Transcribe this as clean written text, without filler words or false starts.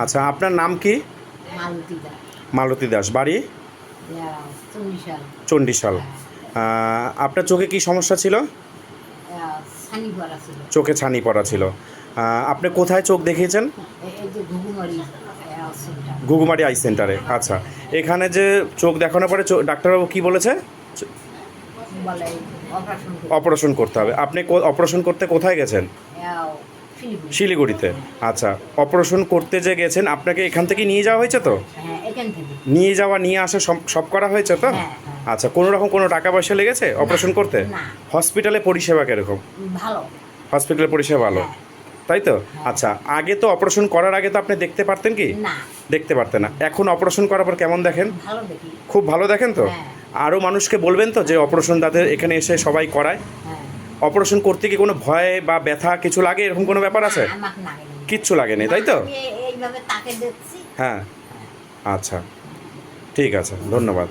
আচ্ছা, আপনার নাম কি? মালতী দাস। মালতী দাস, বাড়ি? চন্ডিশাল। চণ্ডীশাল। আপনার চোখে কি সমস্যা ছিল? ছানি পড়া ছিল। চোখে ছানি পড়া ছিল। আপনি কোথায় চোখ দেখিয়েছেন? এই যে ঘুঘুমারি সেন্টার। ঘুঘুমারি আই সেন্টারে। আচ্ছা, এখানে যে চোখ দেখানোর পরে ডাক্তারবাবু কি বলেছে? বলে অপারেশন অপারেশন করতে হবে। আপনি অপারেশন করতে কোথায় গেছেন? শিলিগুড়িতে। আচ্ছা, অপারেশন করতে যে গেছেন আপনাকে এখান থেকে নিয়ে যাওয়া হয়েছে তো? হ্যাঁ, এখান থেকে নিয়ে যাওয়া নিয়ে আসা সব করা হয়েছে তো? হ্যাঁ। আচ্ছা, কোনো রকম কোনো টাকা পয়সা লেগেছে অপারেশন করতে? না। হসপিটালে পরিষেবা কীরকম? ভালো। হসপিটালের পরিষেবা ভালো, তাই তো? আচ্ছা, আগে তো অপারেশন করার আগে তো আপনি দেখতে পারতেন কি? না। দেখতে পারতেন না। এখন অপারেশন করার পর কেমন দেখেন? ভালো দেখি। খুব ভালো দেখেন তো? হ্যাঁ। আরও মানুষকে বলবেন তো যে অপারেশন তাদের এখানে এসে সবাই করায়? হ্যাঁ। অপারেশন করতে কি কোনো ভয় বা ব্যথা কিছু লাগে, এরকম কোনো ব্যাপার আছে? আমাকে লাগেনি। কিচ্ছু লাগেনি, তাই তো? আমি এইভাবে তাকে দেখছি। হ্যাঁ। আচ্ছা, ঠিক আছে, ধন্যবাদ।